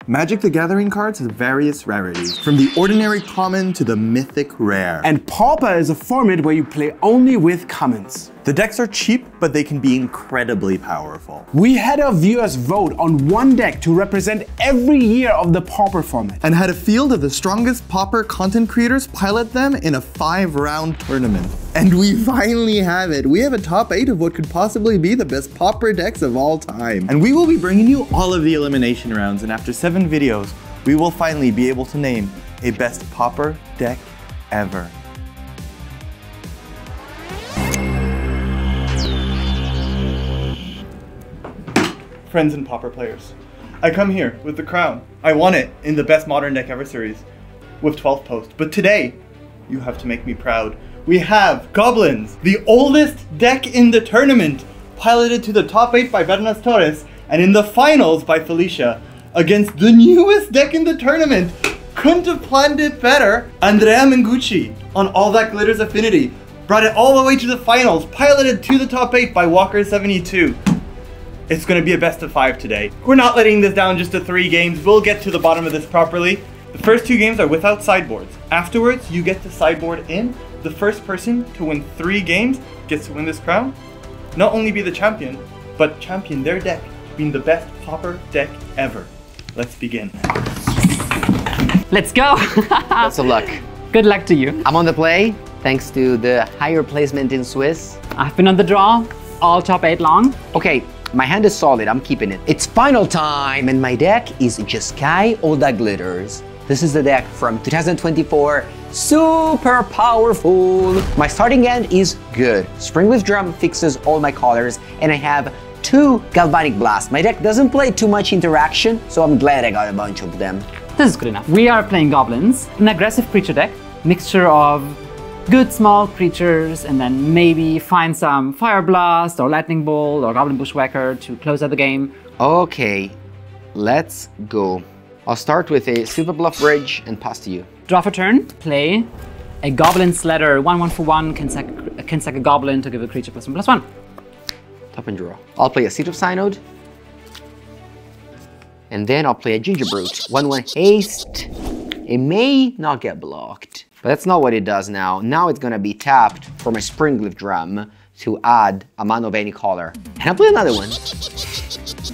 Magic the Gathering cards have various rarities, from the ordinary common to the mythic rare. And Pauper is a format where you play only with commons. The decks are cheap, but they can be incredibly powerful. We had our viewers vote on one deck to represent every year of the Pauper format. And had a field of the strongest Pauper content creators pilot them in a 5-round tournament. And we finally have it. We have a top 8 of what could possibly be the best Pauper decks of all time. And we will be bringing you all of the elimination rounds, and after 7 videos, we will finally be able to name a best Pauper deck ever. Friends and Pauper players, I come here with the crown. I won it in the best modern deck ever series with 12th post, but today you have to make me proud. We have Goblins, the oldest deck in the tournament, piloted to the top 8 by Bernas Torres and in the finals by Felicia, against the newest deck in the tournament. Couldn't have planned it better. Andrea on All That Glitters Affinity brought it all the way to the finals, piloted to the top 8 by Walker72. It's going to be a best of 5 today. We're not letting this down just to 3 games. We'll get to the bottom of this properly. The first 2 games are without sideboards. Afterwards, you get to sideboard in. The first person to win 3 games gets to win this crown. Not only be the champion, but champion their deck, being the best Pauper deck ever. Let's begin. Let's go! Best of luck. Good luck to you. I'm on the play, thanks to the higher placement in Swiss. I've been on the draw, all top 8 long. Okay, my hand is solid, I'm keeping it. It's final time, and my deck is Jeskai All That Glitters. This is the deck from 2024, super powerful. My starting hand is good. Springleaf Drum fixes all my colors, and I have 2 Galvanic Blast. My deck doesn't play too much interaction, so I'm glad I got a bunch of them. This is good enough. We are playing Goblins, an aggressive creature deck, mixture of good small creatures, and then maybe find some Fire Blast or Lightning Bolt or Goblin Bushwhacker to close out the game. Okay, let's go. I'll start with a Silver Bluff Bridge and pass to you. Draw for turn, play a Goblin Sledder, 1/1 for 1, can sack a Goblin to give a creature +1/+1. Top and draw. I'll play a Seat of Synod. And then I'll play a Ginger Brute. 1/1 haste. It may not get blocked, but that's not what it does now. Now it's gonna be tapped for my Springleaf Drum to add a mana of any color. And I'll play another one.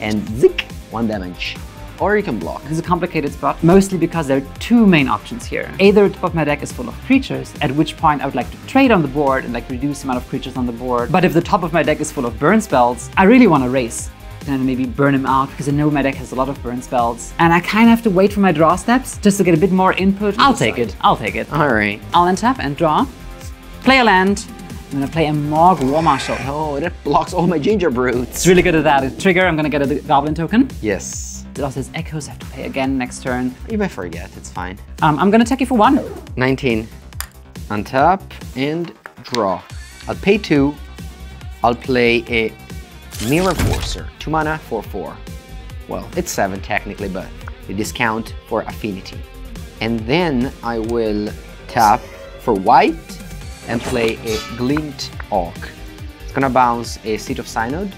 And zik, 1 damage. Or you can block. This is a complicated spot, mostly because there are 2 main options here. Either the top of my deck is full of creatures, at which point I would like to trade on the board and like reduce the amount of creatures on the board. But if the top of my deck is full of burn spells, I really want to race. And maybe burn him out, because I know my deck has a lot of burn spells. And I kind of have to wait for my draw steps, just to get a bit more input. I'll take it. I'll take it. Alright. I'll untap and draw. Play a land. I'm gonna play a Morg War Marshal. Oh, that blocks all my Ginger Brutes. It's really good at that. Trigger, I'm gonna get a Goblin token. Yes. It also has Echoes, I have to play again next turn. You may forget, it's fine. I'm gonna attack you for 1. 19. Untap and draw. I'll pay 2. I'll play a Mirror Forcer. 2 mana, 4/4. Well, it's 7 technically, but we discount for Affinity. And then I will tap for white and play a Glint Orc. It's gonna bounce a Seat of Synod.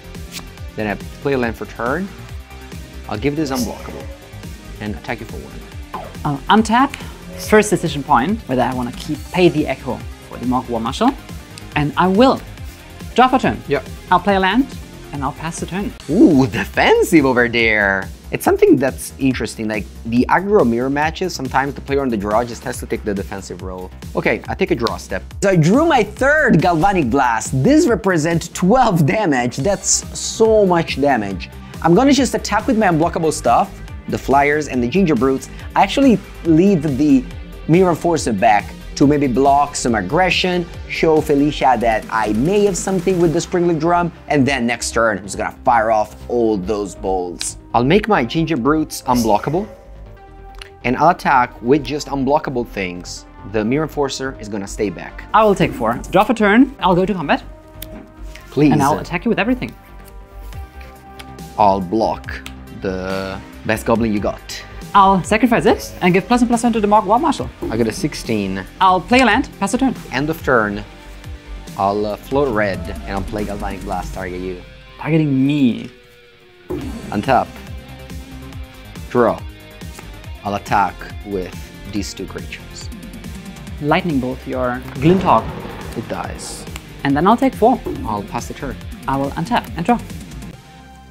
Then I play a land for turn. I'll give this unblockable and attack you for 1. I'll untap, first decision point, whether I want to pay the Echo for the Morg War Marshal, and I will. Draw for turn. Yep. I'll play a land, and I'll pass the turn. Ooh, defensive over there. It's something that's interesting, like the aggro mirror matches, sometimes the player on the draw just has to take the defensive role. Okay, I take a draw step. So I drew my 3rd Galvanic Blast. This represents 12 damage. That's so much damage. I'm gonna just attack with my unblockable stuff, the Flyers and the Ginger Brutes. I actually leave the Mirror Forcer back to maybe block some aggression, show Felicia that I may have something with the Springleaf Drum, and then next turn, I'm just gonna fire off all those bolts. I'll make my Ginger Brutes unblockable, and I'll attack with just unblockable things. The Mirror Forcer is gonna stay back. I will take 4. Draw for turn, I'll go to combat. Please. And I'll attack you with everything. I'll block the best Goblin you got. I'll sacrifice it and give +1/+1 to the Morg War Marshal. I got a 16. I'll play a land, pass the turn. End of turn, I'll float red and I'll play Galvanic Blast, target you. Targeting me. Untap. Draw. I'll attack with these two creatures. Lightning bolt your Glinthawk. It dies. And then I'll take 4. I'll pass the turn. I will untap and draw.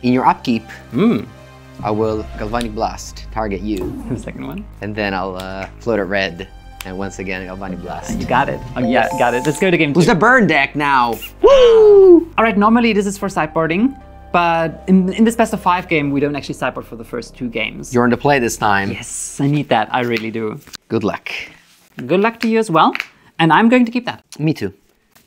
In your upkeep, I will Galvanic Blast, target you. The second one. And then I'll float a red. And once again, Galvanic Blast. You got it. Oh yeah, got it. Let's go to game 2. Who's the burn deck now? Woo! Alright, normally this is for sideboarding, but in this best of 5 game, we don't actually sideboard for the first 2 games. You're on the play this time. Yes, I need that. I really do. Good luck. Good luck to you as well. And I'm going to keep that. Me too.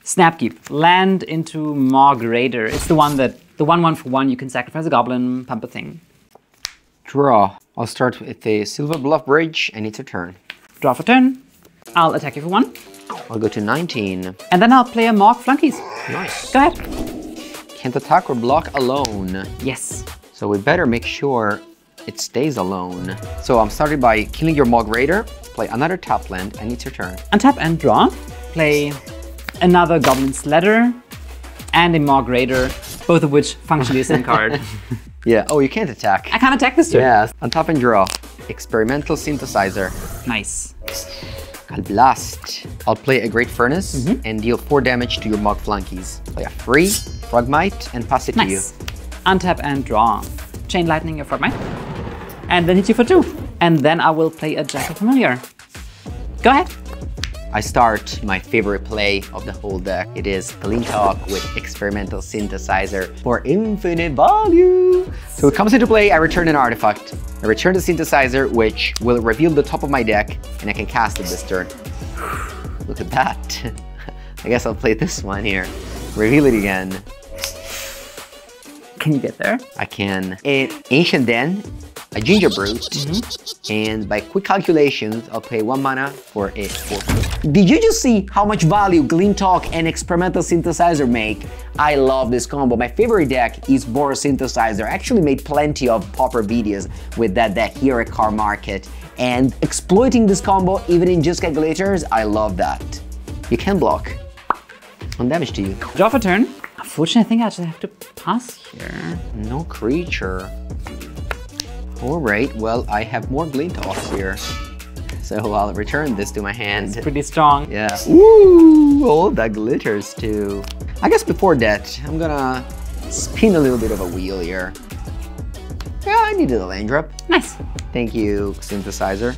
Snapkeep. Land into Mogg Raider. It's the one that, the 1/1 for 1, you can sacrifice a goblin, pump a thing. Draw. I'll start with a Silver Bluff Bridge, and it's a turn. Draw for turn. I'll attack you for 1. I'll go to 19. And then I'll play a Mogg Flunkies. Nice. Go ahead. Can't attack or block alone. Yes. So we better make sure it stays alone. So I'm starting by killing your Mogg Raider, play another tap land, and it's your turn. Untap and draw. Play another Goblin's Ladder and a Mogg Raider, both of which functionally a same card. Yeah, oh, you can't attack. I can't attack this turn. Yes, untap and draw. Experimental Synthesizer. Nice. I'll blast. I'll play a Great Furnace and deal 4 damage to your Mogg Flunkies. Play a free Frogmite and pass it to you. Nice. Untap and draw. Chain Lightning your Frogmite. And then hit you for 2. And then I will play a Jackal Familiar. Go ahead. I start my favorite play of the whole deck. It is Glinthawk with Experimental Synthesizer for infinite value. So it comes into play, I return an artifact. I return the synthesizer, which will reveal the top of my deck, and I can cast it this turn. Look at that. I guess I'll play this one here. Reveal it again. Can you get there? I can. An Ancient Den, a Ginger Brute, and by quick calculations, I'll pay 1 mana for a 4. Did you just see how much value Glinthawk and Experimental Synthesizer make? I love this combo. My favorite deck is Boros Synthesizer. I actually made plenty of Pauper videos with that deck here at Cardmarket. And exploiting this combo, even in just calculators, I love that. You can block. 1 damage to you. Draw for turn. Unfortunately, I think I actually have to pass here. No creature. Alright, well, I have more Glinthawks here. So I'll return this to my hand. Pretty strong. Yeah. Ooh, all that glitters too. I guess before that, I'm gonna spin a little bit of a wheel here. Yeah, I needed a land drop. Nice. Thank you, Synthesizer.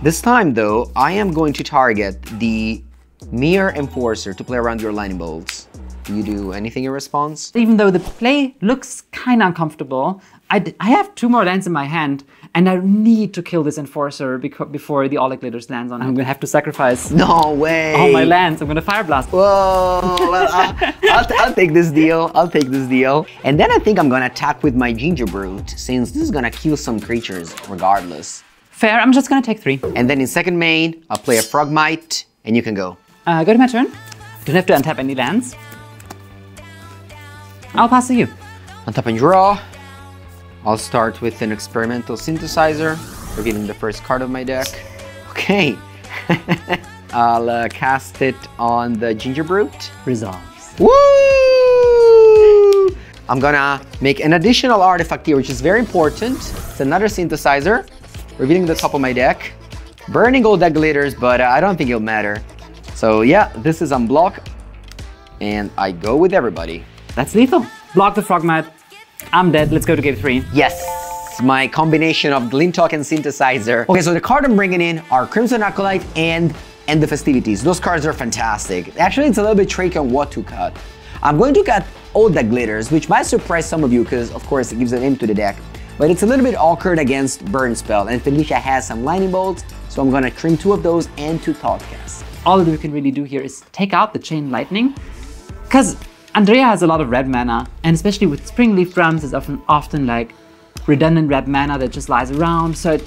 This time though, I am going to target the Mirror Enforcer to play around your lightning bolts. Do you do anything in response? Even though the play looks kind of uncomfortable, I have 2 more lands in my hand, and I need to kill this Enforcer before the All That Glitters lands on. I'm gonna have to sacrifice No way! all my lands. I'm gonna Fire Blast. Whoa! Well, I'll take this deal. I'll take this deal. And then I think I'm gonna attack with my Ginger Brute, since this is gonna kill some creatures regardless. Fair, I'm just gonna take 3. And then in second main, I'll play a Frogmite, and you can go. Go to my turn. Don't have to untap any lands. I'll pass to you. Untap and draw. I'll start with an Experimental Synthesizer, revealing the first card of my deck. Okay. I'll cast it on the Ginger Brute. Resolves. Woo! I'm gonna make an additional artifact here, which is very important. It's another Synthesizer, revealing the top of my deck. Burning all that glitters, but I don't think it'll matter. So yeah, this is unblock, and I go with everybody. That's lethal. Block the Frogmite. I'm dead. Let's go to game 3. Yes, my combination of Glinthawk and Synthesizer. Okay, so the card I'm bringing in are Crimson Acolyte and the Festivities. Those cards are fantastic. Actually, it's a little bit tricky on what to cut. I'm going to cut all that glitters, which might surprise some of you because, of course, it gives a name to the deck. But it's a little bit awkward against Burn Spell, and Felicia has some Lightning Bolts, so I'm gonna trim 2 of those and 2 Thoughtcasts. All that we can really do here is take out the Chain Lightning, because Andrea has a lot of red mana, and especially with Springleaf Drums, it's often like redundant red mana that just lies around, so I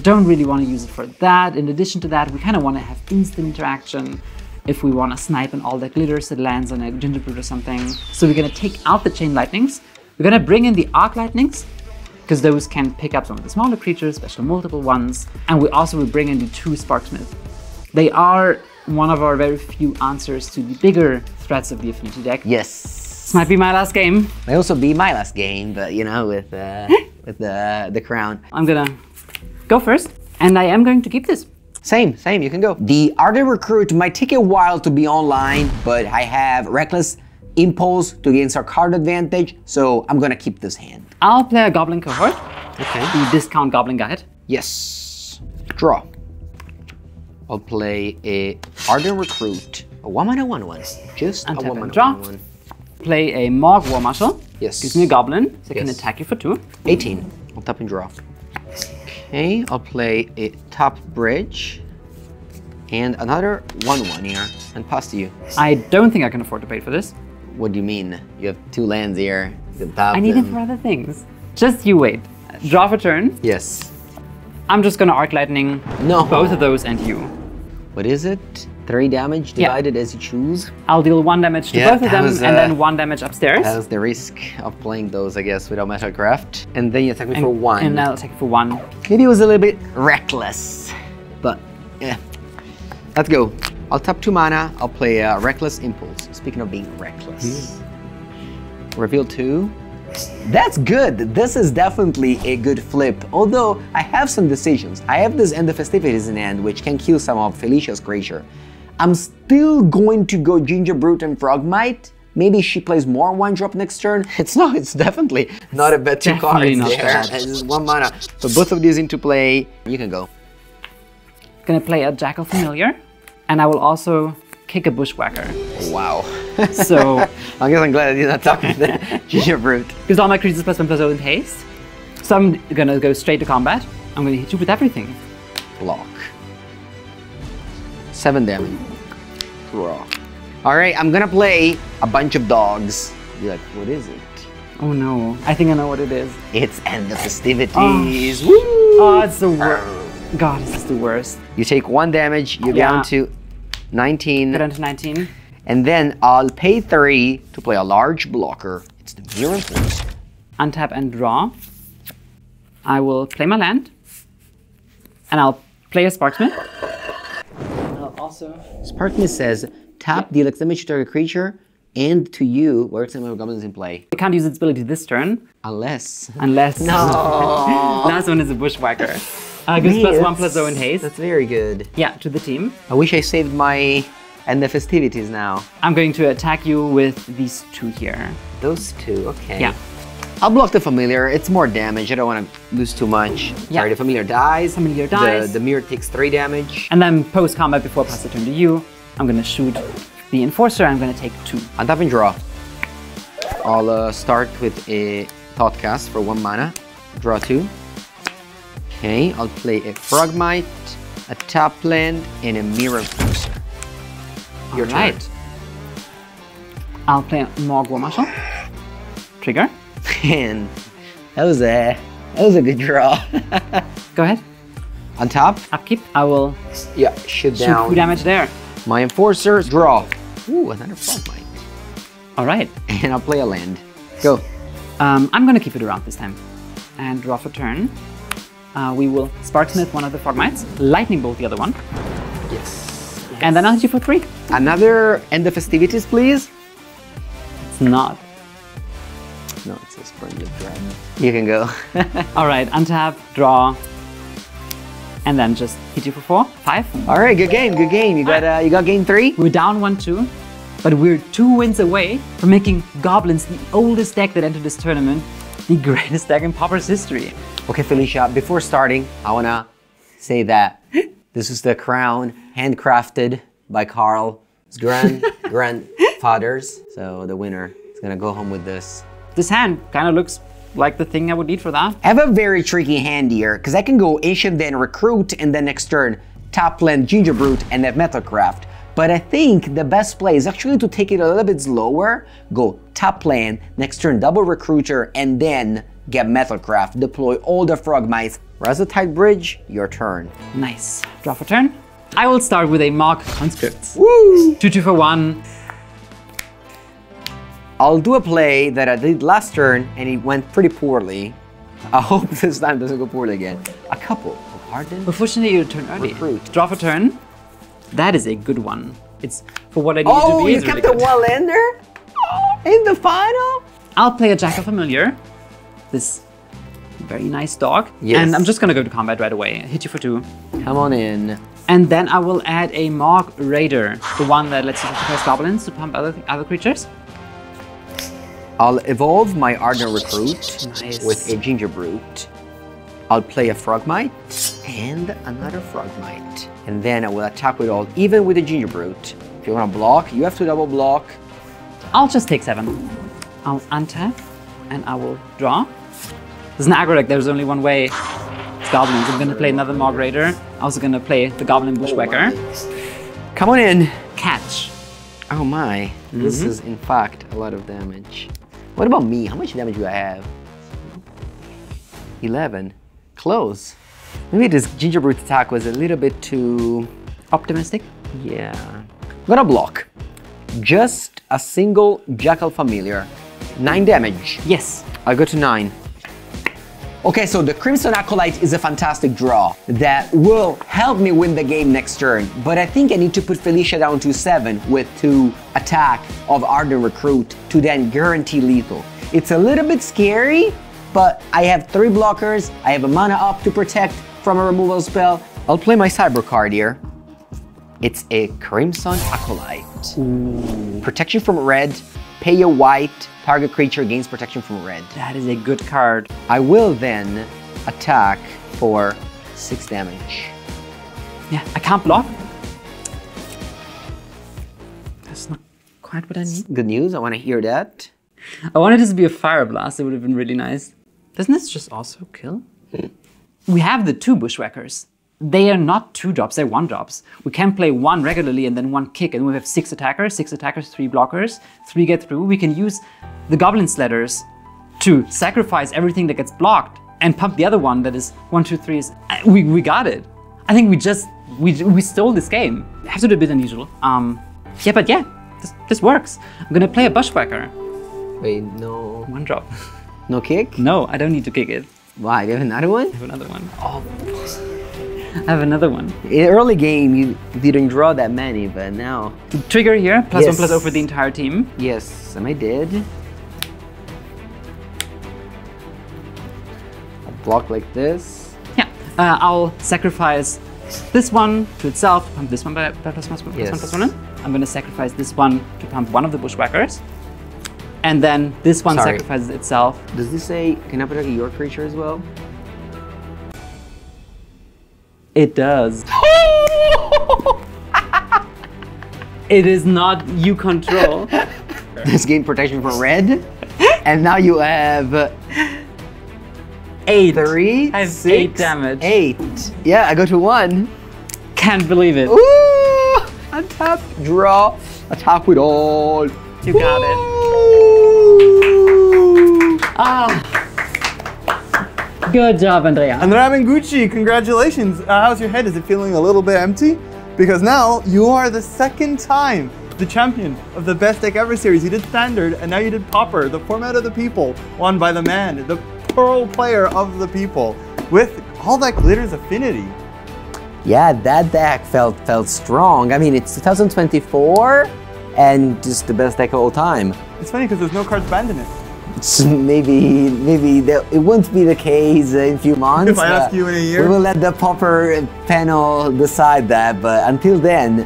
don't really want to use it for that. In addition to that, we kind of want to have instant interaction if we want to snipe on all the glitters that lands on a Ginger Brute or something. So we're going to take out the Chain Lightnings, we're going to bring in the Arc Lightnings, because those can pick up some of the smaller creatures, especially multiple ones, and we also will bring in the 2 Sparksmith. They are one of our very few answers to the bigger threats of the Affinity deck. Yes. This might be my last game. May also be my last game, but you know, with the crown. I'm gonna go first. And I am going to keep this. Same, you can go. The Ardent Recruit might take a while to be online, but I have Reckless Impulse to gain our card advantage, so I'm gonna keep this hand. I'll play a Goblin Cohort. Okay. The discount Goblin Guide. Yes. Draw. I'll play a Ardent Recruit. A 1-mana 1/1. Just a Untap and 1-mana draw. 1/1. Play a Morg War Marshal. Yes. Gives me a Goblin, so I can Yes. attack you for 2. 18. I'll tap and draw. Okay, I'll play a Top Bridge. And another 1/1 here, and pass to you. I don't think I can afford to pay for this. What do you mean? You have 2 lands here. You can tap I need them. it for other things. Just you wait. Draw for turn. Yes. I'm just gonna Arc Lightning No. both of those and you. What is it? 3 damage divided as you choose? I'll deal 1 damage to Yeah, both of that them was, and then 1 damage upstairs. That was the risk of playing those, I guess, without Metalcraft. And then you attack me for 1. And I'll attack for 1. Maybe it was a little bit reckless, but yeah. Let's go. I'll tap 2 mana. I'll play a Reckless Impulse. Speaking of being reckless. Reveal 2. That's good. This is definitely a good flip. Although I have some decisions. I have this End of Festivities in hand, which can kill some of Felicia's creature. I'm still going to go Ginger Brute and Frogmite. Maybe she plays more 1-drop next turn. It's definitely not a bad 2 cards Definitely not there. bad. It's 1 mana. Put both of these into play. You can go. Gonna play a Jackal Familiar, and I will also kick a Bushwhacker. Wow. So, I guess I'm glad I did not talk to the Ginger Brute. because all my creatures +1/+0 in haste. So I'm gonna go straight to combat. I'm gonna hit you with everything. Block. 7 damage. Draw. Alright, I'm gonna play a bunch of dogs. You're like, what is it? Oh no, I think I know what it is. It's End of Festivities. Woo! Oh, it's the worst. God, this is the worst. You take 1 damage, you Yeah. go down to 19. Get down to 19. And then I'll pay 3 to play a large blocker. It's the Mirror Force. Untap and draw. I will play my land. And I'll play a Sparksmith. I'll also... Sparkness says, tap, deal X damage to target creature, and to you, where it's of Goblins in play. I can't use its ability this turn. Unless... Unless... No! Last one is a Bushwhacker. Gives +1/+0 in haste. That's very good. Yeah, to the team. I wish I saved my End of Festivities now. I'm going to attack you with these 2 here. Those 2, okay. Yeah. I'll block the Familiar. It's more damage. I don't want to lose too much. Yeah. Sorry, the Familiar dies. Familiar dies. The Mirror takes 3 damage. And then post-combat, before I pass the turn to you, I'm going to shoot the Enforcer. I'm going to take 2. Untap and draw. I'll start with a Thoughtcast for 1 mana. Draw 2. Okay, I'll play a Frogmite, a Tap Land, and a Mirror Forcer. Your turn. Right. I'll play a Morg War Marshal. Trigger. And that was a good draw. Go ahead. On top, Upkeep. I will yeah, shoot shoot down 2 damage there. my Enforcer. Draw. Ooh, another Frogmite. All right. And I'll play a land. Go. I'm going to keep it around this time. And draw for turn. We will Sparksmith one of the Frogmites, Lightning Bolt the other one, Yes. and then I'll hit you for 3. Another End of Festivities, please. It's not. No, it says Friend of Dread. You can go. All right, untap, draw, and then just hit you for 4, 5. All right, good game, good game. You got game 3. We're down 1-2, but we're 2 wins away from making Goblins the oldest deck that entered this tournament, the greatest deck in Pauper's history. Okay, Felicia, before starting, I wanna say that this is the crown handcrafted by Carl's grandfathers. So the winner is gonna go home with this. This hand kind of looks like the thing I would need for that. I have a very tricky hand here, because I can go Ancient then Recruit, and then next turn, Top Land Ginger Brute, and have Metalcraft. But I think the best play is actually to take it a little bit slower, go Top Land, next turn Double Recruiter, and then get Metalcraft, deploy all the Frogmites. Razotide Bridge, your turn. Nice. Draw for turn. I will start with a Mark Conscript. Woo! 2/2 for 1. I'll do a play that I did last turn and it went pretty poorly. I hope this time doesn't go poorly again. A couple of Ardent. Unfortunately, you turn early. Recruit. Draw for turn. That is a good one. It's for what I need Oh, to be. you It's kept really the good. one-lander? In the final? I'll play a Jackal Familiar. This Very nice dog. Yes. And I'm just gonna go to combat right away. Hit you for 2. Come on in. And then I will add a Mog Raider, the one that lets you sacrifice goblins to pump other creatures. I'll evolve my Ardent Recruit Nice. with a Ginger Brute. I'll play a Frogmite and another Frogmite. And then I will attack with all, even with a Ginger Brute. If you want to block, you have to double block. I'll just take 7. I'll untap and I will draw. There's an aggro deck, there's only one way. It's goblins. I'm gonna play another Mog Raider. I'm also gonna play the Goblin Bushwhacker. Come on in. Catch. Oh my, this is in fact a lot of damage. What about me? How much damage do I have? 11. Close. Maybe this Ginger Brute attack was a little bit too... Optimistic. Yeah. I'm gonna block. Just a single Jackal Familiar. 9 damage. Yes. I'll go to 9. Okay, so the Crimson Acolyte is a fantastic draw that will help me win the game next turn, but I think I need to put Felicia down to 7 with 2 attack of Ardent Recruit to then guarantee lethal. It's a little bit scary, but I have 3 blockers, I have a mana up to protect from a removal spell. I'll play my Cyber card here. It's a Crimson Acolyte. Ooh. Protection from red, pay a white, target creature gains protection from red. That is a good card. I will then attack for 6 damage. Yeah, I can't block. That's not quite what I need. Good news, I want to hear that. I wanted this to be a Fire Blast, it would have been really nice. Doesn't this just also kill? We have the 2 Bushwhackers. They are not 2 drops, they're 1 drops. We can play 1 regularly and then 1 kick, and we have 6 attackers, 3 blockers, 3 get through. We can use the Goblin Sledders to sacrifice everything that gets blocked and pump the other one that is 1, 2, 3. We got it. I think we stole this game. I have to do a bit unusual. Yeah, but yeah, this works. I'm gonna play a Bushwhacker. Wait, no. 1 drop. No kick? No, I don't need to kick it. Why? Do you have another one? I have another one. Oh. I have another one. In early game, you didn't draw that many, but now... Trigger here, +1/+0 Yes. for the entire team. Yes, and I did. I'll block like this. Yeah, I'll sacrifice this one to itself, pump this one by +1/+1 in. I'm gonna sacrifice this one to pump one of the Bushwhackers. And then this one sacrifices itself. Does this say, can I protect your creature as well? It does. It is not you control. This gain protection from red. And now you have 8. 3, I have 6, 8 damage. 8. Yeah, I go to 1. Can't believe it. Ooh! Untap, draw, attack with all. You got it. Ah. Good job, Andrea. Andrea Mengucci, congratulations. How's your head? Is it feeling a little bit empty? Because now you are the 2nd time the champion of the Best Deck Ever series. You did Standard, and now you did Pauper, the format of the people, won by the man, the Pearl player of the people, with All That Glitters Affinity. Yeah, that deck felt strong. I mean, it's 2024, and just the best deck of all time. It's funny because there's no cards banned in it. Maybe it won't be the case in a few months. If I ask you in a year? We will let the Pauper panel decide that, but until then,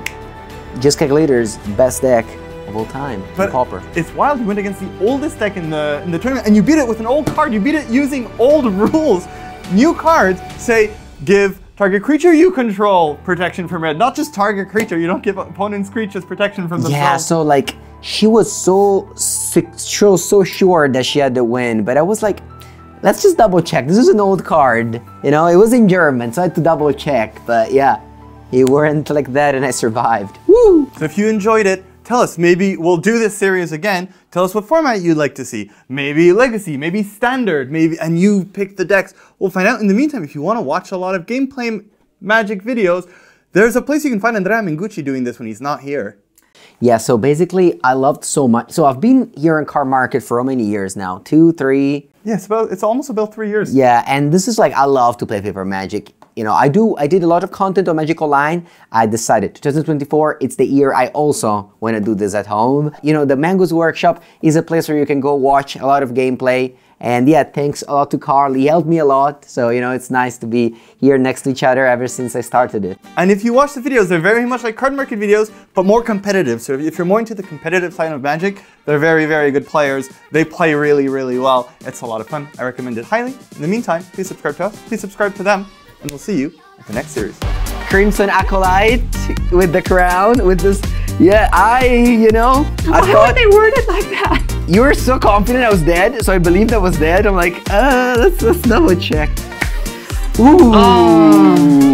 just calculators, best deck of all time. But Pauper. It's wild. You went against the oldest deck in the tournament, and you beat it with an old card. You beat it using old rules. New cards say give target creature you control protection from red, not just target creature. You don't give opponent's creatures protection from themselves. Yeah, so like she was so sure that she had the win, but I was like, let's just double check. This is an old card, you know. It was in German, so I had to double check. But yeah, it weren't like that, and I survived. Woo! So if you enjoyed it, tell us. Maybe we'll do this series again. Tell us what format you'd like to see. Maybe Legacy, maybe Standard, and you pick the decks. We'll find out. In the meantime, if you want to watch a lot of gameplay Magic videos, there's a place you can find Andrea Mengucci doing this when he's not here. Yeah, so basically, I loved so much. So I've been here in Cardmarket for how many years now? 2, 3? Yeah, it's almost about 3 years. Yeah, and this is like, I love to play paper Magic. you know, I did a lot of content on Magic Online. I decided 2024, it's the year I also want to do this at home. You know, the Mango's Workshop is a place where you can go watch a lot of gameplay. And yeah, thanks a lot to Carl. He helped me a lot. So, you know, it's nice to be here next to each other ever since I started it. And if you watch the videos, they're very much like Cardmarket videos, but more competitive. So if you're more into the competitive side of Magic, they're very, very good players. They play really, really well. It's a lot of fun. I recommend it highly. In the meantime, please subscribe to us. Please subscribe to them. And we'll see you at the next series. Crimson Acolyte with the crown, with this, yeah, I thought would they word it like that? You were so confident I was dead, so I believed I was dead. I'm like, let's double check. Ooh.